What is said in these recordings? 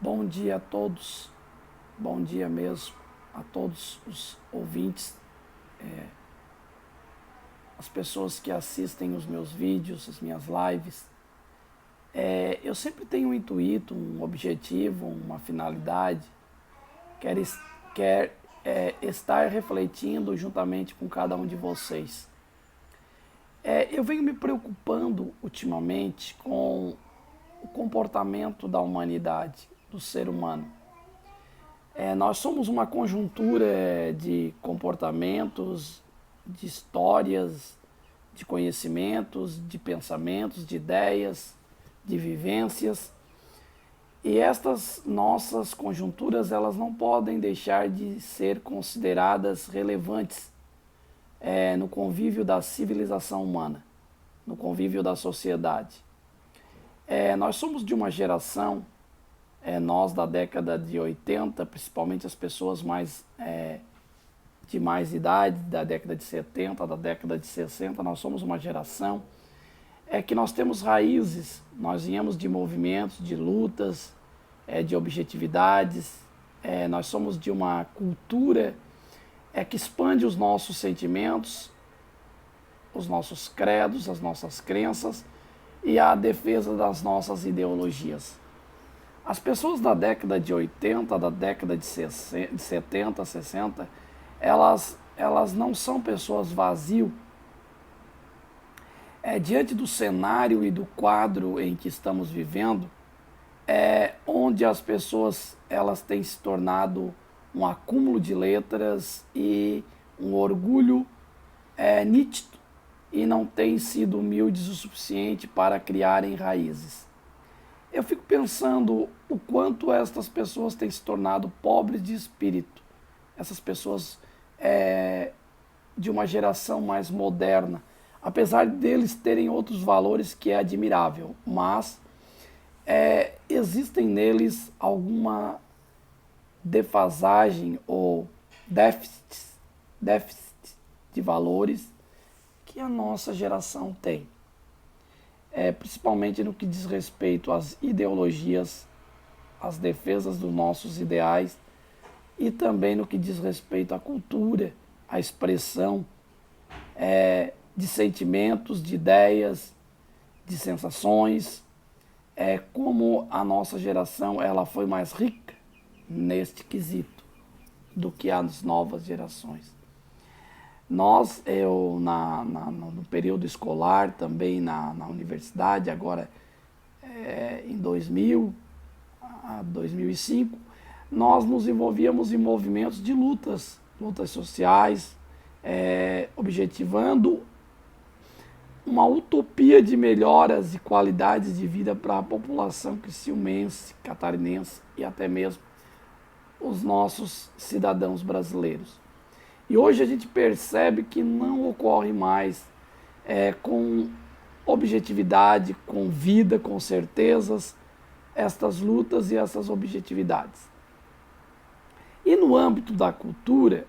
Bom dia a todos, bom dia mesmo a todos os ouvintes, as pessoas que assistem os meus vídeos, as minhas lives. Eu sempre tenho um intuito, um objetivo, uma finalidade, quer, estar refletindo juntamente com cada um de vocês. Eu venho me preocupando ultimamente com o comportamento da humanidade, do ser humano. Nós somos uma conjuntura de comportamentos, de histórias, de conhecimentos, de pensamentos, de ideias, de vivências. E estas nossas conjunturas, elas não podem deixar de ser consideradas relevantes no convívio da civilização humana, no convívio da sociedade. Nós somos de uma geração, nós da década de 80, principalmente as pessoas de mais idade, da década de 70, da década de 60, nós somos uma geração que nós temos raízes, nós viemos de movimentos, de lutas, de objetividades, nós somos de uma cultura que expande os nossos sentimentos, os nossos credos, as nossas crenças e a defesa das nossas ideologias. As pessoas da década de 80, da década de 70, 60, elas não são pessoas vazias. Diante do cenário e do quadro em que estamos vivendo, onde as pessoas elas têm se tornado um acúmulo de letras e um orgulho nítido e não têm sido humildes o suficiente para criarem raízes. Eu fico pensando o quanto estas pessoas têm se tornado pobres de espírito. Essas pessoas de uma geração mais moderna, apesar deles terem outros valores que é admirável, mas existem neles alguma defasagem ou déficit de valores que a nossa geração tem. Principalmente no que diz respeito às ideologias, às defesas dos nossos ideais e também no que diz respeito à cultura, à expressão de sentimentos, de ideias, de sensações. Como a nossa geração ela foi mais rica neste quesito do que as novas gerações. No período escolar, também na universidade, agora em 2000 a 2005, nós nos envolvíamos em movimentos de lutas sociais, objetivando uma utopia de melhoras e qualidades de vida para a população criciumense, catarinense e até mesmo os nossos cidadãos brasileiros. E hoje a gente percebe que não ocorre mais com objetividade, com vida, com certezas, estas lutas e essas objetividades. E no âmbito da cultura,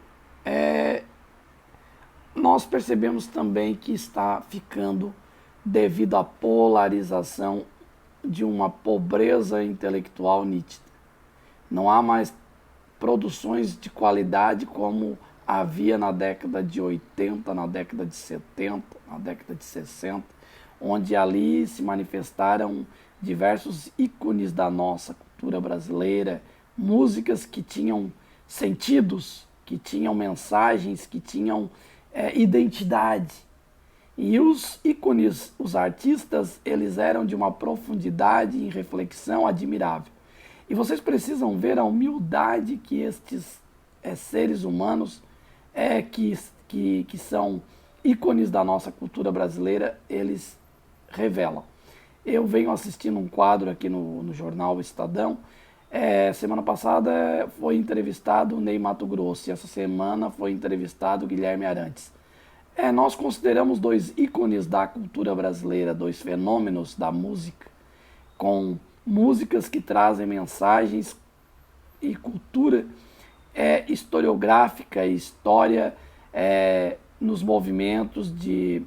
nós percebemos também que está ficando devido à polarização de uma pobreza intelectual nítida. Não há mais produções de qualidade como havia na década de 80, na década de 70, na década de 60, onde ali se manifestaram diversos ícones da nossa cultura brasileira, músicas que tinham sentidos, que tinham mensagens, que tinham identidade. E os ícones, os artistas, eles eram de uma profundidade e reflexão admirável. E vocês precisam ver a humildade que estes seres humanos que são ícones da nossa cultura brasileira, eles revelam. Eu venho assistindo um quadro aqui no jornal Estadão. Semana passada foi entrevistado o Ney Matogrosso e essa semana foi entrevistado o Guilherme Arantes. Nós consideramos dois ícones da cultura brasileira, dois fenômenos da música, com músicas que trazem mensagens e cultura historiográfica e história nos movimentos de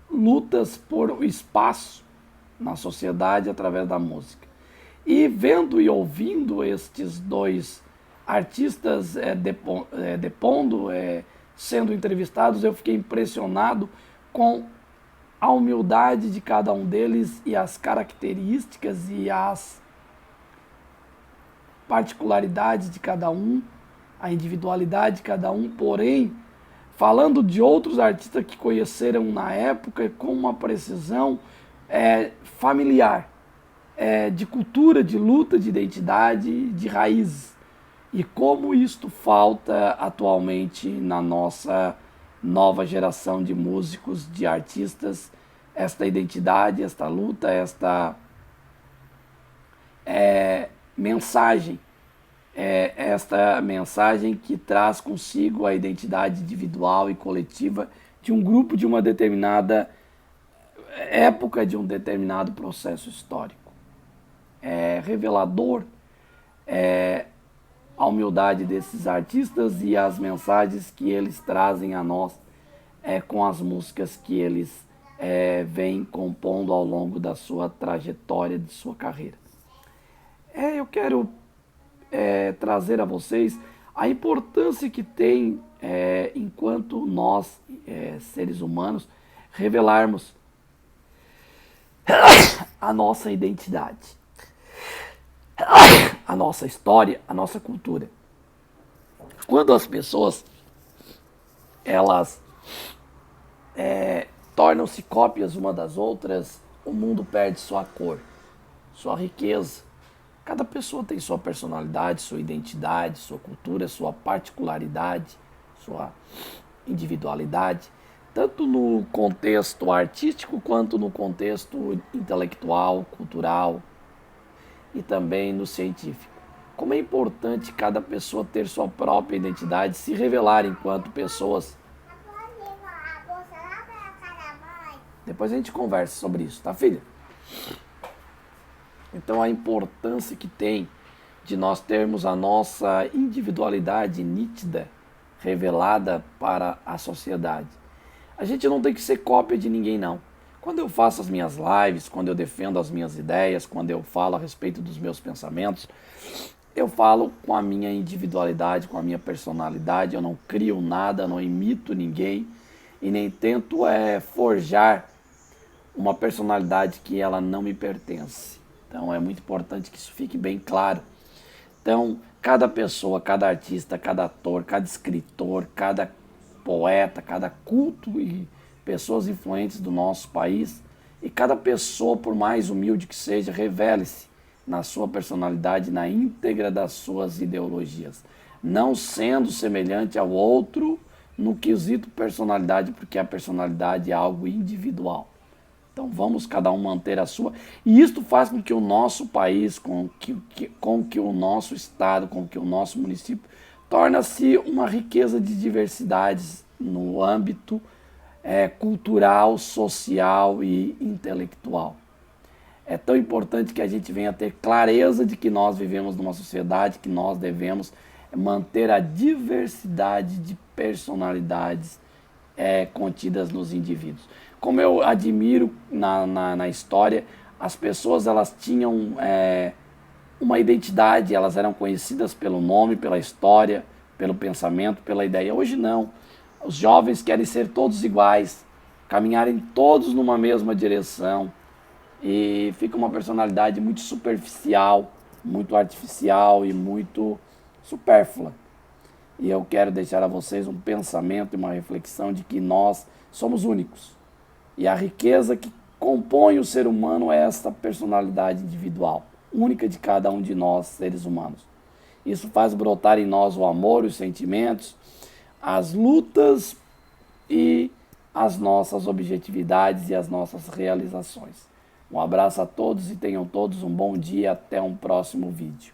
lutas por espaço na sociedade através da música. E vendo e ouvindo estes dois artistas depondo, sendo entrevistados, eu fiquei impressionado com a humildade de cada um deles e as características e as particularidades de cada um, a individualidade de cada um, porém, falando de outros artistas que conheceram na época com uma precisão familiar, de cultura, de luta, de identidade, de raízes. E como isto falta atualmente na nossa nova geração de músicos, de artistas, esta identidade, esta luta, esta mensagem, esta mensagem que traz consigo a identidade individual e coletiva de um grupo, de uma determinada época, de um determinado processo histórico. É revelador a humildade desses artistas e as mensagens que eles trazem a nós com as músicas que eles vêm compondo ao longo da sua trajetória, de sua carreira. Eu quero trazer a vocês a importância que tem, enquanto nós, seres humanos, revelarmos a nossa identidade, a nossa história, a nossa cultura. Quando as pessoas elas tornam-se cópias uma das outras, o mundo perde sua cor, sua riqueza. Cada pessoa tem sua personalidade, sua identidade, sua cultura, sua particularidade, sua individualidade, tanto no contexto artístico quanto no contexto intelectual, cultural e também no científico. Como é importante cada pessoa ter sua própria identidade, se revelar enquanto pessoas. Depois a gente conversa sobre isso, tá, filha? Então a importância que tem de nós termos a nossa individualidade nítida, revelada para a sociedade. A gente não tem que ser cópia de ninguém, não. Quando eu faço as minhas lives, quando eu defendo as minhas ideias, quando eu falo a respeito dos meus pensamentos, eu falo com a minha individualidade, com a minha personalidade, eu não crio nada, não imito ninguém e nem tento forjar uma personalidade que ela não me pertence. Então é muito importante que isso fique bem claro. Então, cada pessoa, cada artista, cada ator, cada escritor, cada poeta, cada culto e pessoas influentes do nosso país, e cada pessoa, por mais humilde que seja, revele-se na sua personalidade, na íntegra das suas ideologias, não sendo semelhante ao outro no quesito personalidade, porque a personalidade é algo individual. Então vamos cada um manter a sua. E isto faz com que o nosso país, com que o nosso estado, com que o nosso município torna-se uma riqueza de diversidades no âmbito cultural, social e intelectual. É tão importante que a gente venha ter clareza de que nós vivemos numa sociedade, que nós devemos manter a diversidade de personalidades contidas nos indivíduos. Como eu admiro na história, as pessoas elas tinham uma identidade, elas eram conhecidas pelo nome, pela história, pelo pensamento, pela ideia. Hoje não. Os jovens querem ser todos iguais, caminharem todos numa mesma direção e fica uma personalidade muito superficial, muito artificial e muito supérflua. E eu quero deixar a vocês um pensamento e uma reflexão de que nós somos únicos. E a riqueza que compõe o ser humano é essa personalidade individual, única de cada um de nós, seres humanos. Isso faz brotar em nós o amor, os sentimentos, as lutas e as nossas objetividades e as nossas realizações. Um abraço a todos e tenham todos um bom dia. Até um próximo vídeo.